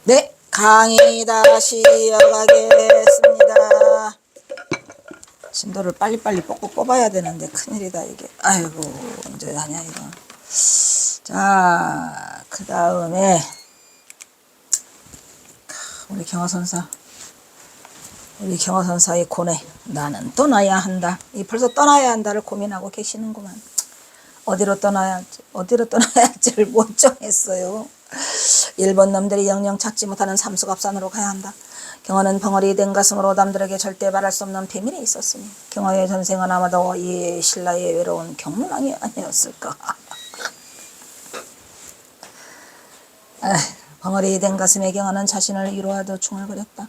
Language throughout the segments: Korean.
네, 강의 다시 이어가겠습니다. 진도를 빨리빨리 뽑아야 되는데 큰일이다 이게. 아이고 언제 하냐 이거. 자, 그 다음에 우리 경화선사의 고뇌. 나는 떠나야 한다. 이 벌써 떠나야 한다를 고민하고 계시는구만. 어디로 떠나야 할지를 못 정했어요. 일본 놈들이 영영 찾지 못하는 삼수갑산으로 가야 한다. 경화는 벙어리 된 가슴으로 남들에게 절대 말할 수 없는 비밀이 있었으니 경화의 전생은 아마도 이 신라의 외로운 경문왕이 아니었을까. 벙어리 된 가슴의 경화는 자신을 위로하듯 중얼거렸다.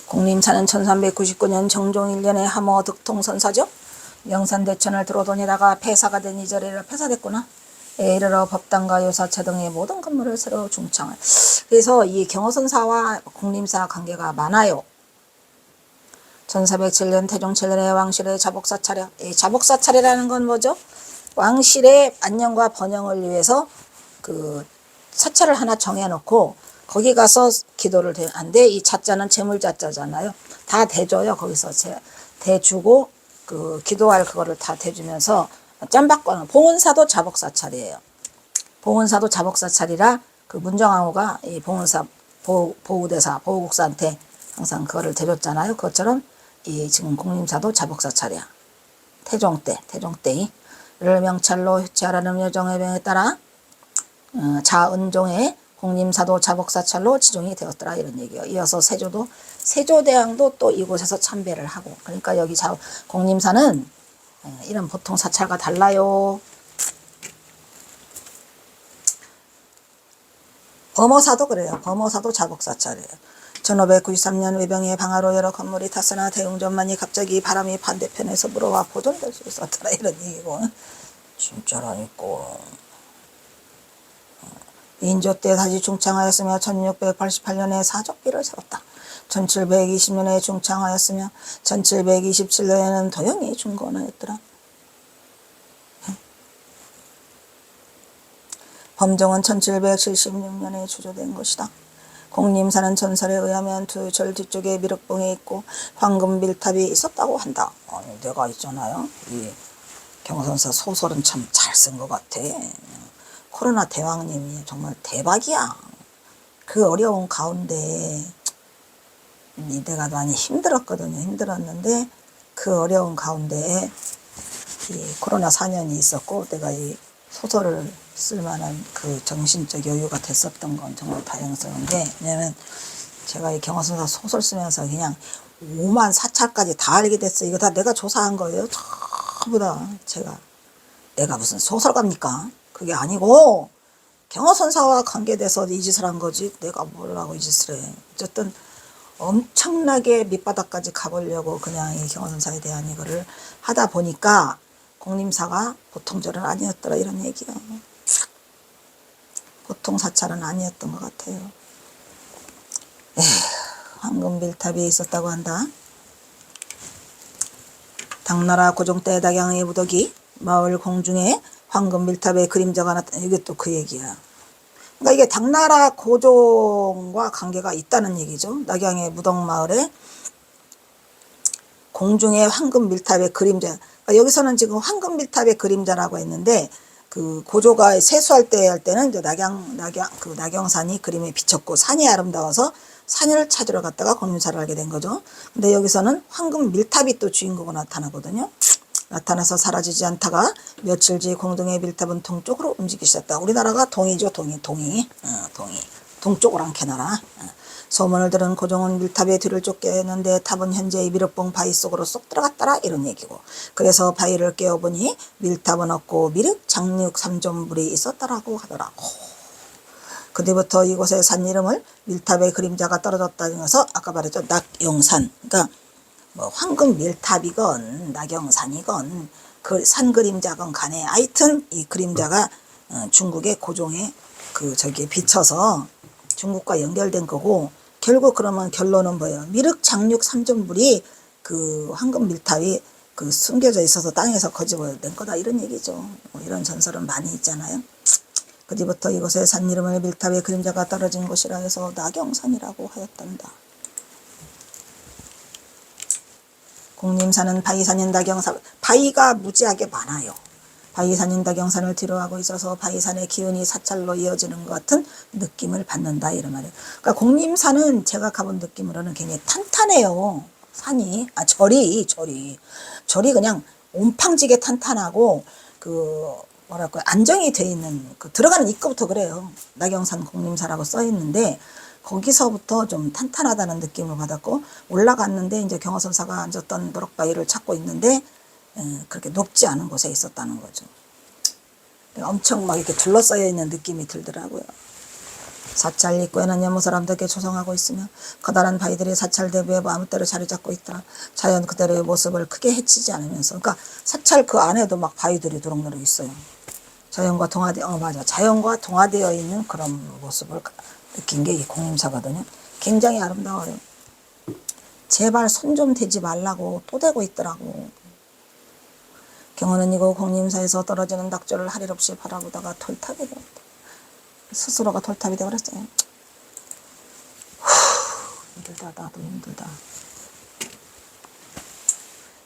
공림사는 1399년 정종 1년에 함어 득통선사죠. 명산대천을 들어다니다가 폐사가 된 이 자리를 폐사됐구나. 이르러 법당과 요사차 등의 모든 건물을 새로 중창을. 그래서 이 경허선사와 공림사 관계가 많아요. 1407년 태종 7년에 왕실의 자복사찰이야. 이 자복사찰이라는 건 뭐죠? 왕실의 안녕과 번영을 위해서 그 사찰을 하나 정해놓고 거기 가서 기도를 한데, 이 자자는 재물자자잖아요. 다 대줘요. 거기서 대주고 그 기도할 그거를 다 대주면서 짬바꿔는 봉은사도 자복사찰이에요. 봉은사도 자복사찰이라 그 문정왕후가 이 봉은사 보우대사 보우국사한테 항상 그거를 대줬잖아요. 그것처럼 이 지금 공림사도 자복사찰이야. 태종 때이 를 명찰로 휴치하라는 여정의 명에 따라 자은종의 공림사도 자복사찰로 지정이 되었더라, 이런 얘기예요. 이어서 세조대왕도 또 이곳에서 참배를 하고. 그러니까 여기 공림사는 이런 보통 사찰과 달라요. 범어사도 그래요. 범어사도 자복사찰이에요. 1593년 외병의 방화로 여러 건물이 탔으나 대웅전만이 갑자기 바람이 반대편에서 불어와 보존될 수 있었더라, 이런 얘기고. 진짜라니까. 인조 때 다시 중창하였으며 1688년에 사적비를 세웠다. 1720년에 중창하였으며 1727년에는 도영이 중건하였더라. 범종은 1776년에 주조된 것이다. 공림사는 전설에 의하면 두 절 뒤쪽에 미륵봉이 있고 황금 밀탑이 있었다고 한다. 아니, 내가 있잖아요. 이 경선사 소설은 참 잘 쓴 것 같아. 코로나 대왕님이 정말 대박이야. 그 어려운 가운데 내가 많이 힘들었거든요. 힘들었는데 그 어려운 가운데 이 코로나 4년이 있었고 내가 이 소설을 쓸 만한 그 정신적 여유가 됐었던 건 정말 다행스러운데, 왜냐면 제가 이 경화선사 소설 쓰면서 그냥 5만 사찰까지 다 알게 됐어요. 이거 다 내가 조사한 거예요. 전부 다 내가 무슨 소설가입니까? 그게 아니고 경허선사와 관계돼서 이 짓을 한 거지 내가 뭐라고 이 짓을 해. 어쨌든 엄청나게 밑바닥까지 가보려고 그냥 이 경허선사에 대한 이거를 하다 보니까 공림사가 보통 절은 아니었더라, 이런 얘기야. 보통 사찰은 아니었던 것 같아요. 황금밀탑이 있었다고 한다. 당나라 고종 때 낙양의 무덕이 마을 공중에 황금밀탑의 그림자가 나타나. 이게 또 그 얘기야. 그러니까 이게 당나라 고종과 관계가 있다는 얘기죠. 낙양의 무덕마을에 공중에 황금밀탑의 그림자. 그러니까 여기서는 지금 황금밀탑의 그림자라고 했는데, 그 고조가 세수할 때 할 때는 이제 낙영산이 그림에 비쳤고 산이 아름다워서 산을 찾으러 갔다가 공림사를 알게 된 거죠. 근데 여기서는 황금밀탑이 또 주인공으로 나타나거든요. 나타나서 사라지지 않다가 며칠 뒤 공동의 밀탑은 동쪽으로 움직이기 시작했다. 우리나라가 동이죠. 동이. 동쪽으로 안캐나라. 소문을 들은 고종은 밀탑의 뒤를 쫓겠는데 탑은 현재 미륵봉 바위 속으로 쏙 들어갔더라, 이런 얘기고. 그래서 바위를 깨어보니 밀탑은 없고 미륵 장육 3존불이 있었다라고 하더라고. 그때부터 이곳의 산 이름을 밀탑의 그림자가 떨어졌다는 것은 아까 말했죠. 낙영산. 그러니까 뭐 황금 밀탑이건 낙영산이건 그 산 그림자건 간에 하여튼 이 그림자가 중국의 고종의 저기에 비쳐서 중국과 연결된 거고, 결국 그러면 결론은 뭐예요? 미륵 장육 3존불이 그 황금 밀탑이 그 숨겨져 있어서 땅에서 거집어낸 거다 이런 얘기죠. 뭐 이런 전설은 많이 있잖아요. 그 뒤부터 이곳에 산 이름을 밀탑의 그림자가 떨어진 곳이라 해서 나경산이라고 하였단다. 공림산은 바위산인 나경산, 바위가 무지하게 많아요. 바위산인 나경산을 뒤로하고 있어서 바위산의 기운이 사찰로 이어지는 것 같은 느낌을 받는다 이런 말이에요. 그러니까 공림산은 제가 가본 느낌으로는 굉장히 탄탄해요. 산이, 절이 그냥 온팡지게 탄탄하고 그 뭐랄까 안정이 돼 있는 그 들어가는 입구부터 그래요. 나경산 공림사라고 써 있는데 거기서부터 좀 탄탄하다는 느낌을 받았고 올라갔는데 이제 경허선사가 앉았던 노록바위를 찾고 있는데 그렇게 높지 않은 곳에 있었다는 거죠. 엄청 막 이렇게 둘러싸여 있는 느낌이 들더라고요. 사찰 입구에는 여무 사람들에게 조성하고 있으며 커다란 바위들이 사찰 대부에 아무 때로 자리 잡고 있더라. 자연 그대로의 모습을 크게 해치지 않으면서 그러니까 사찰 그 안에도 막 바위들이 도록도록 있어요. 자연과 동화되어 있는 그런 모습을 느낀 게 이 공림사거든요. 굉장히 아름다워요. 제발 손 좀 대지 말라고 또 대고 있더라고. 경호는 이곳 공림사에서 떨어지는 낙조를 할 일 없이 바라보다가 돌탑이 되었다. 스스로가 돌탑이 되어버렸어요. 힘들다. 나도 힘들다.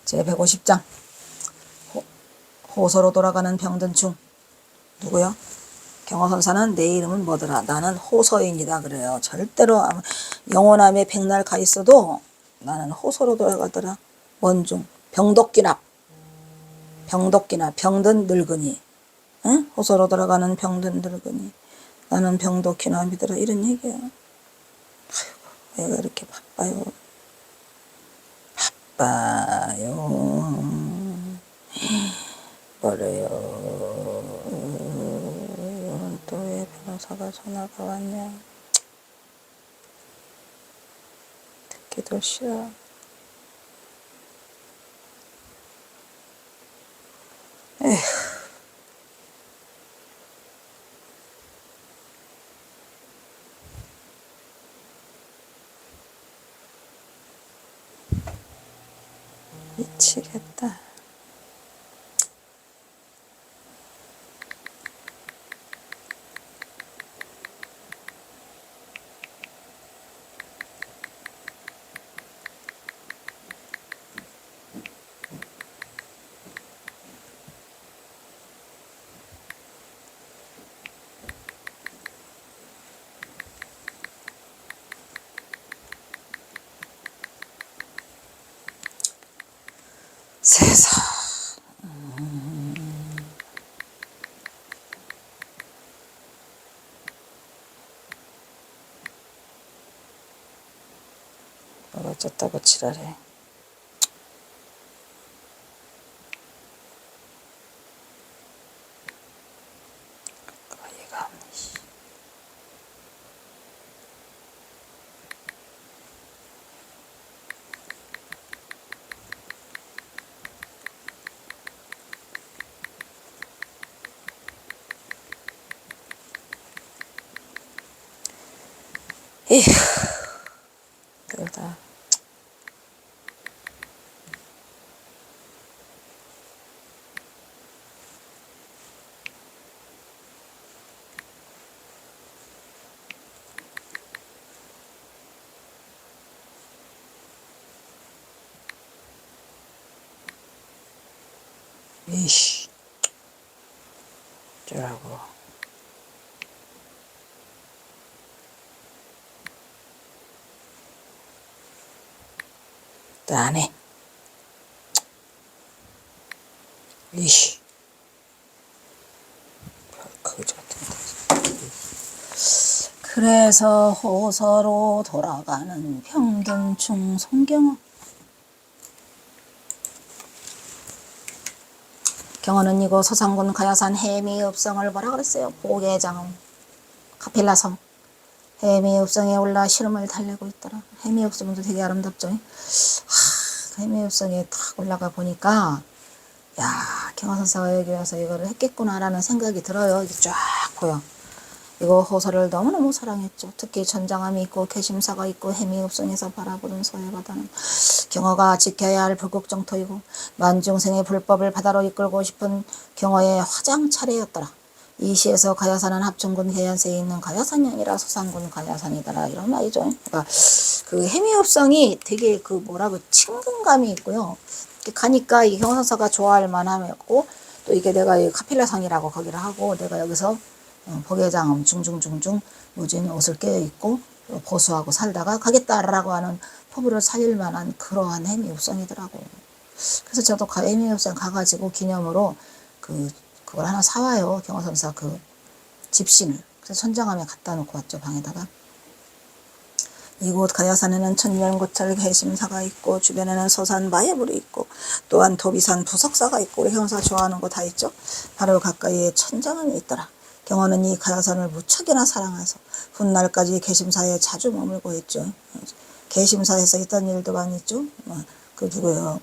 제150장 호소로 돌아가는 병든 중. 누구요? 경허선사는 내 이름은 뭐더라? 나는 호서인이다 그래요. 절대로 영원함에 백날 가 있어도 나는 호소로 돌아가더라. 원중 병덕기나 병든 늙은이. 응? 호소로 돌아가는 병든 늙은이. 나는 병덕기나 믿으라 이런 얘기야. 아이고, 왜 이렇게 바빠요? 뭐래요? 또 왜 변호사가 전화가 왔냐? 듣기도 싫어. 에휴. 미치겠다. 세상. 뭘 어쩌다고 지랄해. 어이가 없네. 에휴, 그러다. 이씨, 어쩌라고. 또 안 해. 이씨. 그저 같은 그래서 호서로 돌아가는 병든 중 송경호. 경호는 이곳 서상군 가야산 해미읍성을 뭐라 그랬어요? 보계장 카필라성 해미읍성에 올라 시름을 달래고 있더라. 해미읍성도 되게 아름답죠. 해미읍성에 탁 올라가 보니까 야 경호선사가 여기 와서 이거를 했겠구나라는 생각이 들어요. 이게 쫙 보여. 이거 호서를 너무너무 사랑했죠. 특히 전장함이 있고 개심사가 있고 해미읍성에서 바라보는 서해바다는 경어가 지켜야 할 불국정토이고 만중생의 불법을 바다로 이끌고 싶은 경어의 화장 차례였더라. 이 시에서 가야산은 합천군 계양세에 있는 가야산이 아니라 서산군 가야산이더라. 이런 말이죠. 그러니까 그 해미읍성이 되게 그 뭐라고 친근감이 있고요. 가니까 이 경어선사가 좋아할 만하고 또 이게 내가 이 카필라성이라고 거기를 하고 내가 여기서 법회장 중중중중 무진 옷을 껴입고 보수하고 살다가 가겠다라고 하는 포부를 살릴 만한 그러한 해미읍성이더라고. 그래서 저도 해미읍성 가가지고 기념으로 그걸 하나 사와요. 경어선사 그 집신을. 그래서 천장함에 갖다 놓고 왔죠. 방에다가. 이곳 가야산에는 천년고철 개심사가 있고 주변에는 서산 마예불이 있고 또한 도비산 부석사가 있고 우리 경사 좋아하는 거 다 있죠. 바로 가까이에 천장함이 있더라. 경어는 이 가야산을 무척이나 사랑해서 훗날까지 개심사에 자주 머물고 있죠. 개심사에서 있던 일도 많이 있죠. 그 누구예요?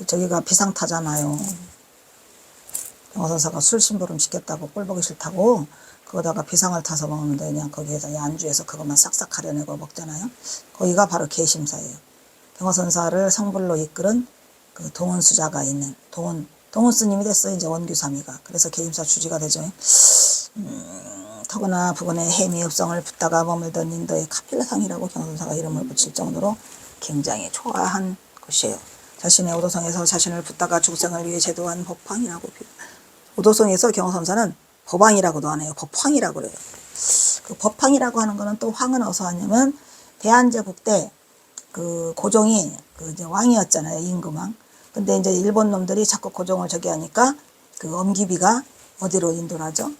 저기가 비상타잖아요. 경어선사가 술 심부름 시켰다고 꼴보기 싫다고 그거다가 비상을 타서 먹는데 그냥 거기에서 안주해서 그것만 싹싹 가려내고 먹잖아요. 거기가 바로 개심사예요. 경어선사를 성불로 이끌은 그 동원수자가 있는 동원 스님이 됐어요. 이제 원규삼이가. 그래서 개심사 주지가 되죠. 더구나 부근에 해미읍성을 붙다가 머물던 인도의 카필라상이라고 경어선사가 이름을 붙일 정도로 굉장히 좋아한 곳이에요. 자신의 오도성에서 자신을 붙다가 중생을 위해 제도한 법황이라고 오도성에서 경어선사는 법황이라고도 안 해요. 법황이라고 그래요. 그 법황이라고 하는 거는 또 황은 어디서 왔냐면 대한제국 때 그 고종이 그 이제 왕이었잖아요. 임금왕. 근데 이제 일본 놈들이 자꾸 고종을 저기 하니까 그 엄기비가 어디로 인도를 하죠?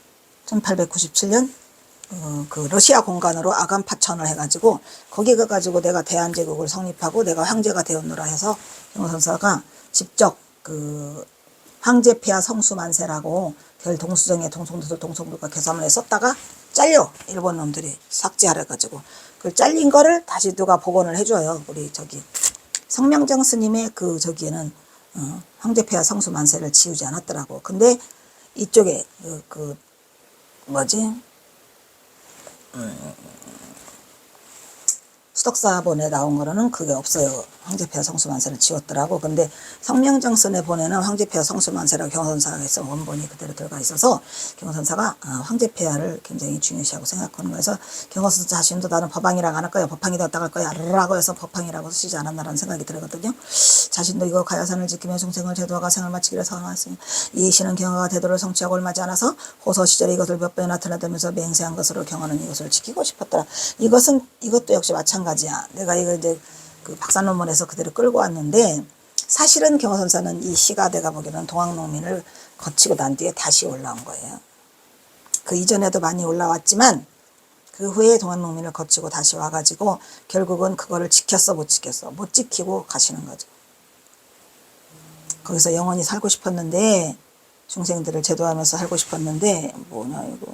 1897년 그 러시아 공간으로 아간파천을 해가지고 거기 가가지고 내가 대한제국을 성립하고 내가 황제가 되었노라 해서 경어선사가 직접 그 황제폐하 성수만세라고 결 동수정에 동성들과 개사문에 썼다가 잘려 일본 놈들이 삭제하려 가지고 그 잘린 거를 다시 누가 복원을 해줘요. 우리 저기 성명정 스님의 그 저기에는 황제폐하 성수만세를 지우지 않았더라고. 근데 이쪽에 그 뭐지? 수덕사본에 나온 거로는 그게 없어요. 황제폐하 성수만세를 지웠더라고. 근데 성명정선에 보내는 황제폐하 성수만세라고 경어선사에서 원본이 그대로 들어가 있어서 경어선사가 황제폐하를 굉장히 중요시하고 생각하는 거여서 경어선사 자신도 나는 법황이라고 안 할 거야. 법황이 되었다 할 거야. 라고 해서 법황이라고 쓰지 않았나라는 생각이 들거든요. 자신도 이거 가야산을 지키며 중생을 제도하가 생을 마치기를 선언했으니 이 시는 경어가 대도를 성취하고 얼마지 않아서 호서 시절에 이것을 몇 번이나 드나들면서 맹세한 것으로 경어는 이것을 지키고 싶었더라. 이것도 역시 마찬가지야. 내가 이거 이제 그 박사 논문에서 그대로 끌고 왔는데 사실은 경어선사는 이 시가 내가 보기에는 동학농민을 거치고 난 뒤에 다시 올라온 거예요. 그 이전에도 많이 올라왔지만 그 후에 동학농민을 거치고 다시 와가지고 결국은 그거를 지켰어 못 지켰어 못 지키고 가시는 거죠. 거기서 영원히 살고 싶었는데 중생들을 제도하면서 살고 싶었는데 뭐냐 이거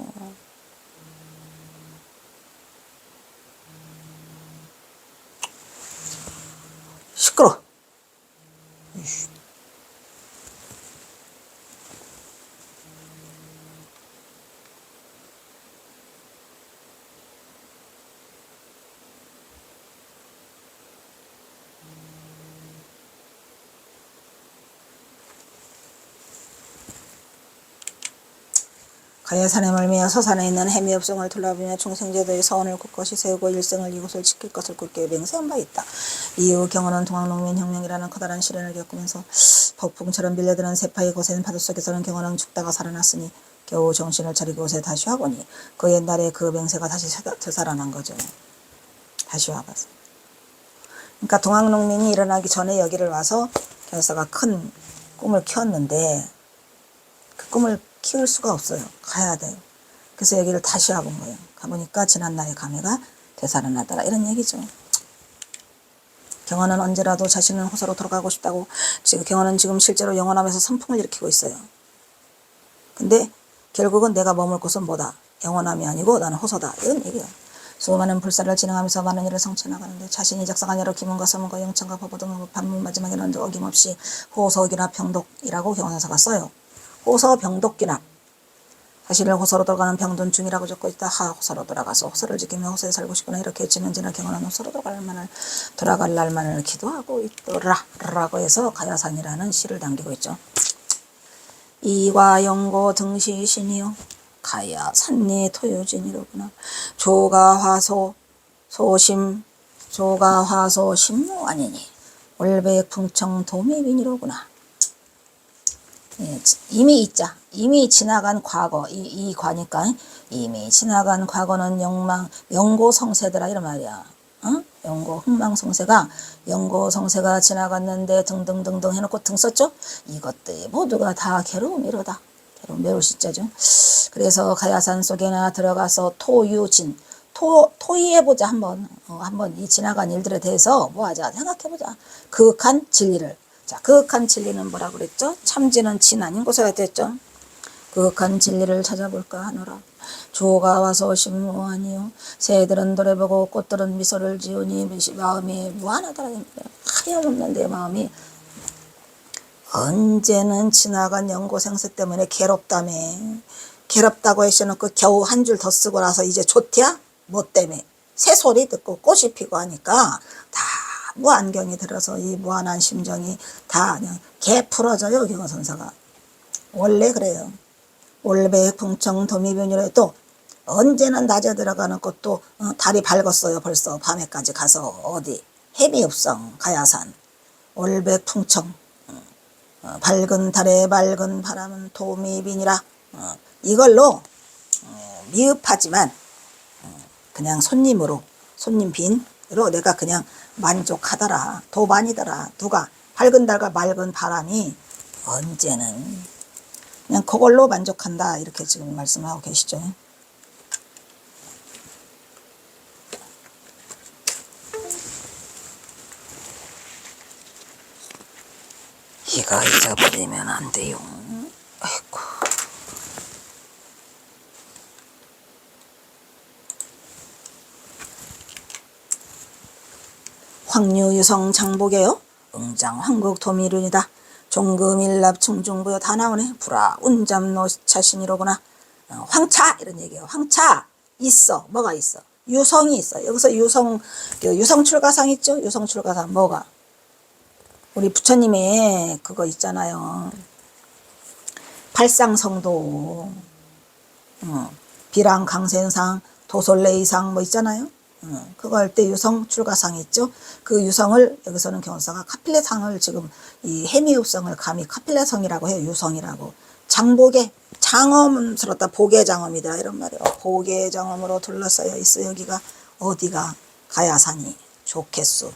시끄러. 가야산에 멀미어 서산에 있는 해미읍성을 둘러보며 중생제도의 서원을 굳건히 세우고 일생을 이곳을 지킬 것을 굳게 맹세한 바 있다. 이후 경어는 동학농민 혁명이라는 커다란 시련을 겪으면서 폭풍처럼 밀려드는 세파의 거센 파도 속에서는 경어는 죽다가 살아났으니 겨우 정신을 차리고 곳에 다시 와보니 그 옛날에 그 맹세가 다시 되살아난 거죠. 다시 와봤어. 그러니까 동학농민이 일어나기 전에 여기를 와서 경사가 큰 꿈을 키웠는데 그 꿈을 키울 수가 없어요. 가야 돼요. 그래서 여기를 다시 와본 거예요. 가보니까 지난날의 감회가 되살아나더라. 이런 얘기죠. 경어는 언제라도 자신은 호서로 돌아가고 싶다고 경어는 지금 실제로 영원하면서 선풍을 일으키고 있어요. 근데 결국은 내가 머물 곳은 뭐다? 영원함이 아니고 나는 호서다. 이런 얘기예요. 수많은 불사를 진행하면서 많은 일을 성취해 나가는데 자신이 작성한 여러 기문과 서문과 영천과 법어 등의 반문 마지막에는 어김없이 호서기납 병독이라고 경원사가 써요. 호서 병독기납. 사실을 호서로 들어가는 병든 중이라고 적고 있다. 호서로 돌아가서 호서를 지키며 호서에 살고 싶구나. 이렇게 지면지나 경원한 호서로 돌아갈 날만을 기도하고 있더라 라고 해서 가야산이라는 시를 남기고 있죠. 이과 영고 등시신이요 가야 산리 토유진이로구나. 조가화소 소심 조가화소 심무 아니니 올백 풍청 도미빈이로구나. 예, 이미 있자. 이미 지나간 과거. 이 과니까 이미 지나간 과거는 영고성세더라 이런 말이야. 어? 영고 흥망성세가 영고성세가 지나갔는데 등등등등 해놓고 등 썼죠. 이것들 모두가 다 괴로움이로다. 괴로움 매우 시자죠. 그래서 가야산 속에나 들어가서 토유진 토의해보자. 한번 이 지나간 일들에 대해서 뭐하자 생각해보자. 그윽한 진리를. 자, 그윽한 진리는 뭐라고 그랬죠? 참지는 진 아닌 곳에 됐죠. 그윽한 진리를 찾아볼까 하노라. 조가 와서 심무하니요. 새들은 노래보고 꽃들은 미소를 지으니 마음이 무한하더라. 하염없는 내 마음이 언제는 지나간 영고생세 때문에 괴롭다며. 괴롭다고 해서놓고 겨우 한 줄 더 쓰고 나서 이제 좋대야? 뭐 때문에? 새소리 듣고 꽃이 피고 하니까 다 무안경이 들어서 이 무한한 심정이 다 그냥 개 풀어져요. 경허선사가. 원래 그래요. 올백 풍청 도미변이라 해도 언제는 낮에 들어가는 것도 달이 밝았어요. 벌써 밤에까지 가서 어디 해미읍성 가야산 올백 풍청 밝은 달에 맑은 바람은 도미빈이라 이걸로 미흡하지만 그냥 손님 빈으로 내가 그냥 만족하더라. 도반이더라. 누가 밝은 달과 맑은 바람이 언제는 그냥 그걸로 만족한다. 이렇게 지금 말씀하고 계시죠. 이거 잊어버리면 안 돼요. 아이고. 황유유성 장복이요. 응장 황국 도미륜이다. 종금일납 충중부여 다 나오네. 불화 운잠노 차신이로구나. 황차 이런 얘기예요. 황차 있어. 뭐가 있어? 유성이 있어. 여기서 유성 출가상 있죠? 유성 출가상 뭐가? 우리 부처님의 그거 있잖아요. 발상성도 비랑 강센상 도솔레이상 뭐 있잖아요. 그거 할 때 유성 출가상이 있죠. 그 유성을 여기서는 경원사가 카필레상을 지금 이 해미읍성을 감히 카필레성이라고 해요. 유성이라고. 장복에 장엄스럽다. 복의 장엄이다 이런 말이에요. 복의 장엄으로 둘러싸여 있어. 여기가 어디가 가야산이 좋겠소.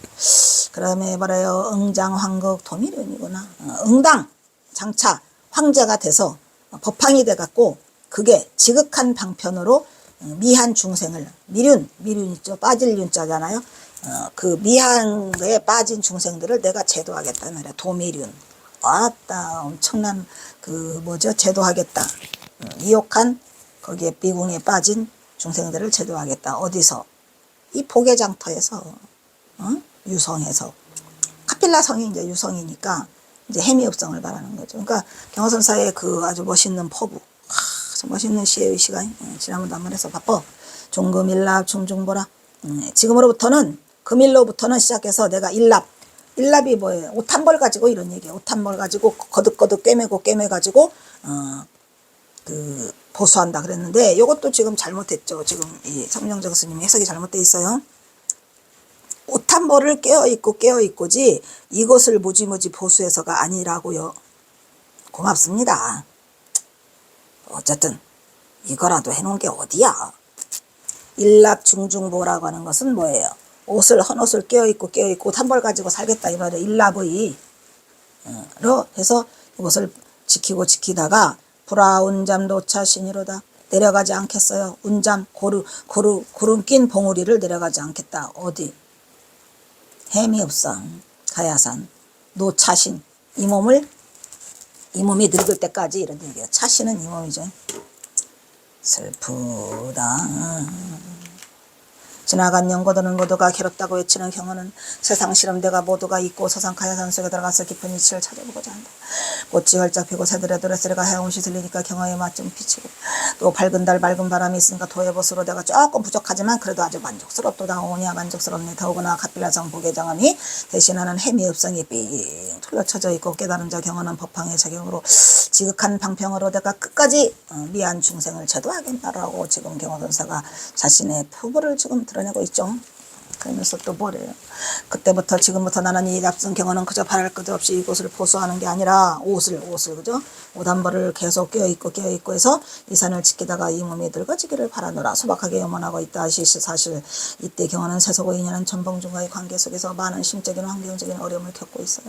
그다음에 말해요. 응장 황극 도미륜이구나. 응당 장차 황제가 돼서 법황이 돼갖고 그게 지극한 방편으로 미한 중생을 미륜 있죠. 빠질 윤자잖아요. 그 미한에 빠진 중생들을 내가 제도하겠다 말이야. 도미륜. 아따 엄청난 그 뭐죠? 제도하겠다. 이욕한 거기에 비궁에 빠진 중생들을 제도하겠다. 어디서? 이 복의장터에서 유성에서 카필라성이 이제 유성이니까 이제 해미읍성을 말하는 거죠. 그러니까 경허선사의 그 아주 멋있는 포부. 멋있는 시예요. 이 시간이. 지난번도 한 번 해서 바빠. 종금일납 충중보라. 지금으로부터는 금일로부터는 시작해서 내가 일납이 뭐예요? 옷 한 벌 가지고 이런 얘기예요. 옷 한 벌 가지고 거듭거듭 꿰매가지고 그 보수한다 그랬는데 이것도 지금 잘못했죠. 지금 이 성령정 스님 해석이 잘못돼 있어요. 옷 한 벌을 깨어있고지 이것을 무지무지 보수해서가 아니라고요. 고맙습니다. 어쨌든 이거라도 해놓은 게 어디야. 일납 중중보라고 하는 것은 뭐예요? 헌옷을 깨어있고 옷 한 벌 가지고 살겠다 이 말이에요. 일납의 로 해서 이것을 지키다가 불화운잠 노차신이로다. 내려가지 않겠어요. 운잠 구름 낀 봉우리를 내려가지 않겠다. 어디? 해미읍성 가야산 노차신 이 몸이 늙을 때까지 이런 얘기예요. 차신은 이 몸이죠. 슬프다. 지나간 영고들은 모두가 괴롭다고 외치는 경우는 세상 시름대가 모두가 있고 서상 가야산 속에 들어가서 깊은 이치를 찾아보고자 한다. 꽃이 활짝 피고 새들의 노랫소리가 헤엄시 들리니까 경화에 맞좀 비치고 또 밝은 달 맑은 바람이 있으니까 도해보스로 내가 조금 부족하지만 그래도 아주 만족스럽도다. 오냐 만족스럽네. 더구나 갓빌라성 보계장엄이 대신하는 해미 읍성이 삥 둘러쳐져 있고 깨달은 자 경험은 법황의 작용으로 지극한 방평으로 내가 끝까지 미안 중생을 제도하겠다라고 지금 경호선사가 자신의 표부를 지금 드러내고 있죠. 그러면서 또 뭐래요? 그때부터 지금부터 나는 이 납승 경호는 그저 바랄 것 없이 이곳을 보수하는 게 아니라 옷을 그죠? 옷 한 벌을 계속 끼어입고 해서 이 산을 지키다가 이 몸이 늙어지기를 바라노라. 소박하게 염원하고 있다. 사실 이때 경호는 세속의 인연은 전봉중과의 관계 속에서 많은 심적인 환경적인 어려움을 겪고 있어요.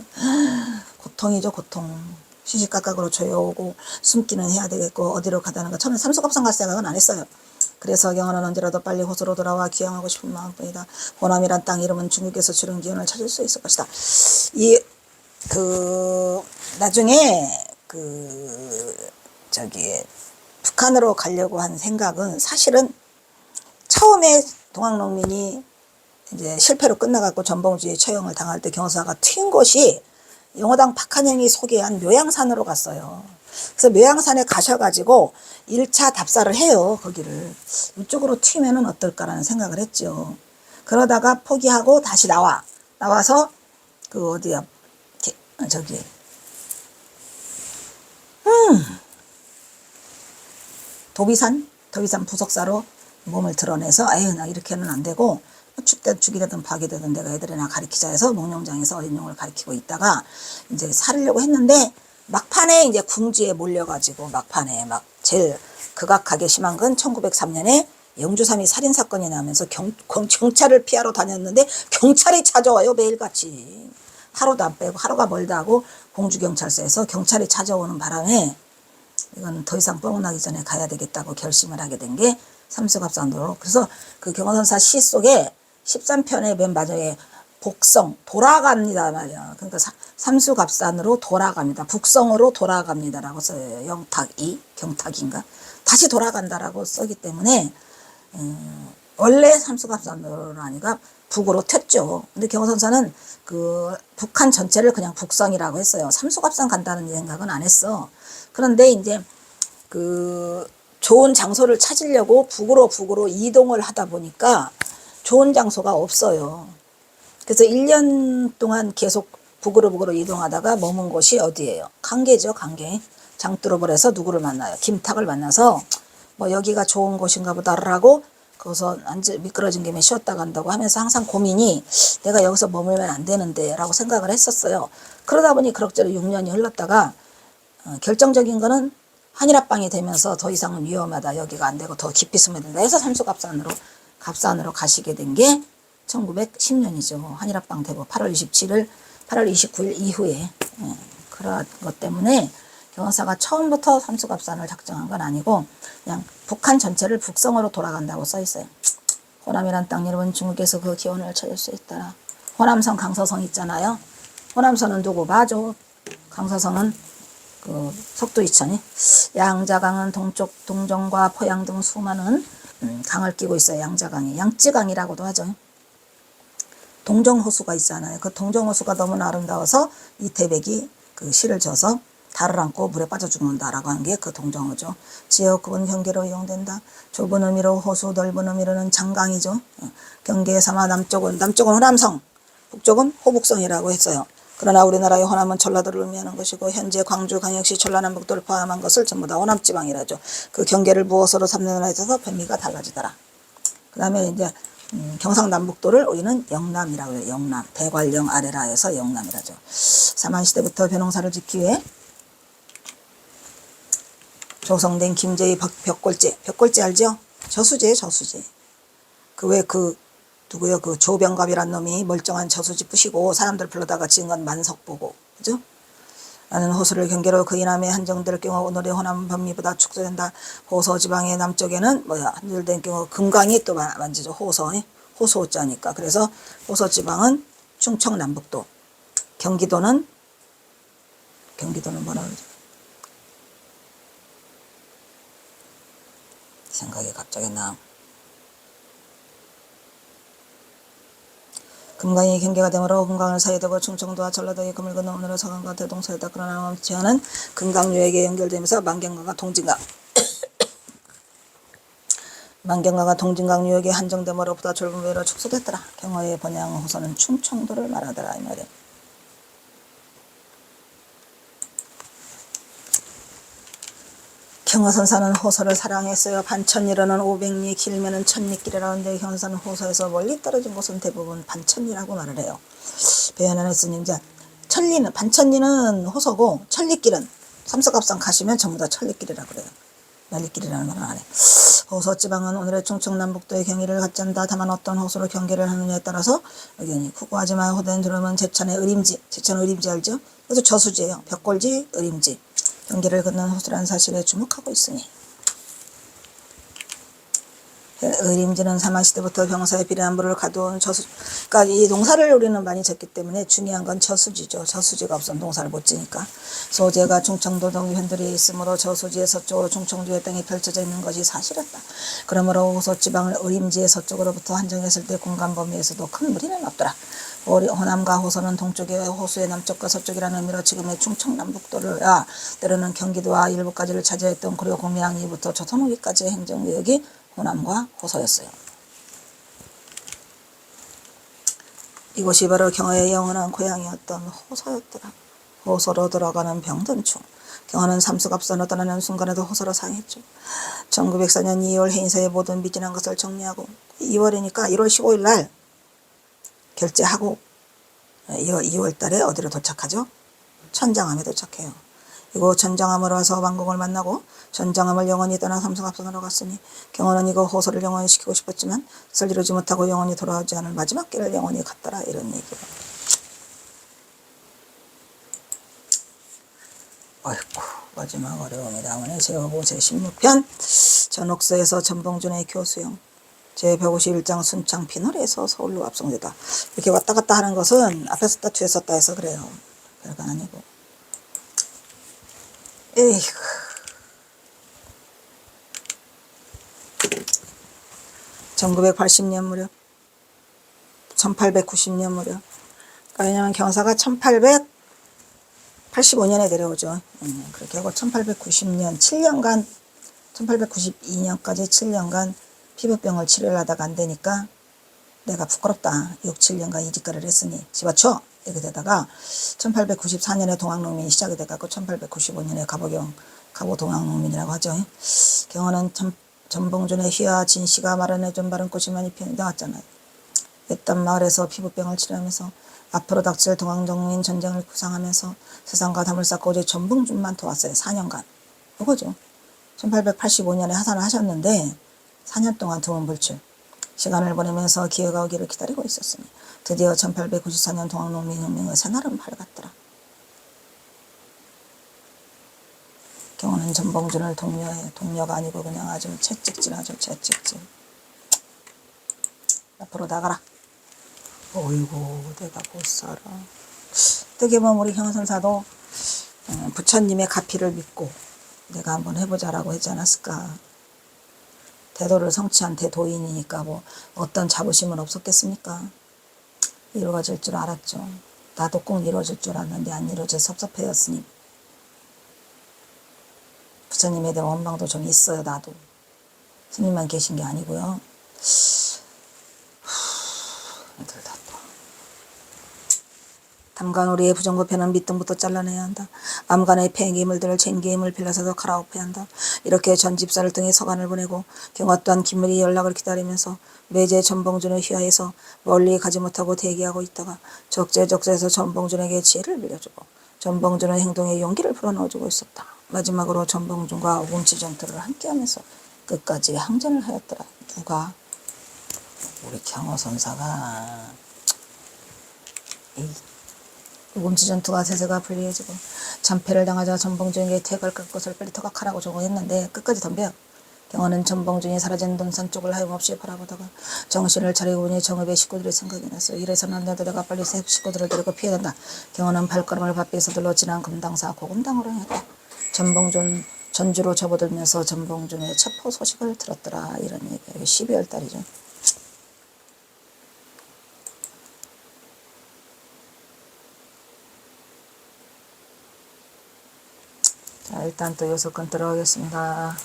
고통이죠, 고통. 시시각각으로 조여오고 숨기는 해야 되겠고 어디로 가다는 거. 저는 삼수갑산 갈 생각은 안 했어요. 그래서 경호는 언제라도 빨리 호수로 돌아와 귀향하고 싶은 마음뿐이다. 호남이란 땅 이름은 중국에서 주는 기운을 찾을 수 있을 것이다. 나중에 북한으로 가려고 한 생각은 사실은 처음에 동학농민이 이제 실패로 끝나갖고 전봉주의 처형을 당할 때 경호사가 튄 곳이 영호당 박한영이 소개한 묘양산으로 갔어요. 그래서 묘양산에 가셔가지고 1차 답사를 해요. 거기를. 이쪽으로 튀면은 어떨까라는 생각을 했죠. 그러다가 포기하고 다시 나와서 도비산 부석사로 몸을 드러내서 에휴 나 이렇게는 안 되고 죽이 되든 박이 되든 내가 애들이나 가르치자 해서 목룡장에서 어린 용을 가르치고 있다가 이제 살려고 했는데 막판에 이제 궁지에 몰려가지고 막판에 막 제일 극악하게 심한 건 1903년에 영주 3.2 살인사건이 나면서 경찰을 피하러 다녔는데 경찰이 찾아와요. 매일같이. 하루도 안 빼고 하루가 멀다 하고 공주경찰서에서 경찰이 찾아오는 바람에 이건 더 이상 뻥나기 전에 가야 되겠다고 결심을 하게 된 게 삼수갑산도로. 그래서 그 경호선사 시 속에 13편의 맨 마지막에 복성 돌아갑니다 말이야. 그러니까 삼수갑산으로 돌아갑니다. 북성으로 돌아갑니다라고 써요. 영탁이 경탁인가 다시 돌아간다라고 써기 때문에 원래 삼수갑산도로는 아니가 북으로 튀었죠. 근데 경호선사는 그 북한 전체를 그냥 북성이라고 했어요. 삼수갑산 간다는 생각은 안 했어. 그런데 이제 그 좋은 장소를 찾으려고 북으로 이동을 하다 보니까 좋은 장소가 없어요. 그래서 1년 동안 계속 북으로 이동하다가 머문 곳이 어디예요? 강계죠, 강계. 장두로벌에서 누구를 만나요? 김탁을 만나서 뭐 여기가 좋은 곳인가 보다라고 거기서 미끄러진 김에 쉬었다 간다고 하면서 항상 고민이 내가 여기서 머물면 안 되는데 라고 생각을 했었어요. 그러다 보니 그럭저럭 6년이 흘렀다가 결정적인 거는 한일합방이 되면서 더 이상은 위험하다. 여기가 안 되고 더 깊이 숨어야 된다 해서 갑산으로 가시게 된 게 1910년이죠. 한일합방 되고 8월 29일 이후에 그런 것 때문에 경호사가 처음부터 삼수갑산을 작정한 건 아니고 그냥 북한 전체를 북성으로 돌아간다고 써 있어요. 호남이란 땅 여러분 중국에서 그 기원을 찾을 수 있다. 호남성 강서성 있잖아요. 호남성은 누구? 맞아. 강서성은 그 석도 이천이 양자강은 동쪽 동정과 포양 등 수많은 강을 끼고 있어요. 양자강이 양쯔강이라고도 하죠. 동정호수가 있잖아요. 그 동정호수가 너무나 아름다워서 이태백이 그 시를 져서 달을 안고 물에 빠져 죽는다라고 한 게 그 동정호죠. 지역급은 경계로 이용된다. 좁은 의미로 호수, 넓은 의미로는 장강이죠. 경계 삼아 남쪽은 호남성, 북쪽은 호북성이라고 했어요. 그러나 우리나라의 호남은 전라도를 의미하는 것이고 현재 광주, 광역시, 전라남북도를 포함한 것을 전부 다 호남지방이라죠. 그 경계를 무엇으로 삼느냐에 있어서 변미가 달라지더라. 그 다음에 이제 경상남북도를 우리는 영남이라고 해요. 영남. 대관령 아래라 해서 영남이라죠. 사만시대부터 벼농사를 짓기 위해 조성된 김제의 벽골제 알죠? 저수제. 누구요? 그 조병갑이란 놈이 멀쩡한 저수지 부시고 사람들 불러다가 지은 건 만석보고, 그죠? 라는 호수를 경계로 그 이남에 한정될 경우 오늘의 호남 범위보다 축소된다. 호서 지방의 남쪽에는 한정된 경우 금강이 또 만지죠. 호소자니까. 그래서 호서 지방은 충청 남북도. 경기도는 뭐라 그러죠? 생각이 갑자기 나. 금강이 경계가 되므로 금강을 사이에 두고 충청도와 전라도의 금을 건너 오늘의 서강과 대동서에다 그러나 제한은 금강유역에 연결되면서 만경강과 동진강 만경강과 동진강 유역에 한정됨으로부터 좁은 외로 축소됐더라. 경어의 번향 호소는 충청도를 말하더라 이 말이야. 경어선사는 호소를 사랑했어요. 반천리로는 500리 길면은 천리길이라는데 경어선사는 호소에서 멀리 떨어진 곳은 대부분 반천리라고 말을 해요. 배연한 스님 자 천리는 반천리는 호소고 천리길은 삼서갑산 가시면 전부 다 천리길이라고 그래요. 난리길이라는 말은 안 해. 호소지방은 오늘의 충청남북도의 경계를 갖지 않는다. 다만 어떤 호소로 경계를 하느냐에 따라서 의견이 크고 하지만 호된 들으면 제천의 의림지, 제천 의림지 알죠? 그래서 저수지예요. 벽골지, 의림지. 경계를 걷는 호수라는 사실에 주목하고 있으니 의림지는 삼한시대부터 병사에 비례한 물을 가둬온 저수, 그러니까 이 농사를 우리는 많이 짓기 때문에 중요한 건 저수지죠. 저수지가 없으면 농사를 못 지니까. 소재가 충청도 동편들이 있으므로 저수지의 서쪽으로 충청도의 땅이 펼쳐져 있는 것이 사실이었다. 그러므로 호소지방을 의림지의 서쪽으로부터 한정했을 때 공간 범위에서도 큰 무리는 없더라. 호남과 호소는 동쪽의 호수의 남쪽과 서쪽이라는 의미로 지금의 충청남북도를 때로는 경기도와 일부까지를 차지했던 고려 공명 이후부터 조선 후기까지의 행정구역이 호남과 호소였어요. 이곳이 바로 경어의 영원한 고향이었던 호소였더라. 호소로 들어가는 병든충. 경어는 삼수갑선을 떠나는 순간에도 호소로 상했죠. 1904년 2월 해인사의 모든 미진한 것을 정리하고 2월이니까 1월 15일 날 결제하고 2월 달에 어디로 도착하죠? 천장암에 도착해요. 이곳 천장암으로 와서 왕공을 만나고 천장암을 영원히 떠나 삼성합선으로 갔으니 경어는 이거 호소를 영원히 시키고 싶었지만 그것을 이루지 못하고 영원히 돌아오지 않을 마지막 길을 영원히 갔더라 이런 얘기로. 어이구 마지막 어려움이 나오네. 제5보 제16편 전옥서에서 전봉준의 교수형 제151장 순창 비놀이에서 서울로 압송되다. 이렇게 왔다 갔다 하는 것은 앞에 썼다 뒤에 썼다 해서 그래요. 별거 아니고. 에이구. 1980년 무렵 1890년 무렵 그러니까 왜냐면 경사가 1885년에 내려오죠. 그렇게 하고 1890년 7년간 1892년까지 7년간 피부병을 치료를 하다가 안 되니까 내가 부끄럽다. 6, 7년간 이직가를 했으니 집어쳐. 이렇게 되다가 1894년에 동학농민이 시작이 돼갖고 1895년에 가보 동학농민이라고 하죠. 경어는 전봉준의 희와 진씨가 마련해준 바른 꽃이 많이 피어 나왔잖아요. 외딴 마을에서 피부병을 치료하면서 앞으로 닥칠 동학농민 전쟁을 구상하면서 세상과 담을 쌓고 오직 전봉준만 도왔어요. 4년간. 이거죠. 1885년에 하산을 하셨는데 4년 동안 두문불출. 시간을 보내면서 기회가 오기를 기다리고 있었으니 드디어 1894년 동학농민혁명의 새날은 밝았더라. 경호는 전봉준을 동료해. 동료가 아니고 그냥 아주 채찍질하죠. 채찍질. 앞으로 나가라. 어이구 내가 못 살아. 어떻게 보면 우리 경호선사도 부처님의 가피를 믿고 내가 한번 해보자라고 했지 않았을까. 대도를 성취한 대도인이니까 뭐 어떤 자부심은 없었겠습니까? 이루어질 줄 알았죠. 나도 꼭 이루어질 줄 알았는데 안 이루어져서 섭섭해였으니 부처님에 대한 원망도 좀 있어요. 나도. 스님만 계신 게 아니고요. 힘들다 또. 담간오리의 부정부패는 밑등부터 잘라내야 한다. 암간의 폐기물들을 쟁기임을 빌려서도 갈아엎어야 한다. 이렇게 전 집사를 등에 서간을 보내고 경화 또한 긴밀히 연락을 기다리면서 매제 전봉준을 휘하해서 멀리 가지 못하고 대기하고 있다가 적재적소에서 전봉준에게 지혜를 빌려주고 전봉준의 행동에 용기를 불어넣어주고 있었다. 마지막으로 전봉준과 운치 전투를 함께하면서 끝까지 항전을 하였더라. 누가? 우리 경호선사가 운치 전투가 세세가 불리해지고 참패를 당하자 전봉준에게 퇴각을 끌 것을 빨리 퇴각하라고 조공했는데 끝까지 덤벼. 경호는 전봉준이 사라진 논산 쪽을 하염없이 바라보다가 정신을 차리고 보니 정읍의 식구들이 생각이 났어요. 이래서는 안 돼도 내가 빨리 새 식구들을 데리고 피해야 된다. 경호는 발걸음을 바삐 서둘러 지난 금당사 고금당으로 향했다. 전봉준 전주로 접어들면서 전봉준의 체포 소식을 들었더라. 이런 얘기예요. 12월 달이죠. 자, 일단 또 6건 들어가겠습니다.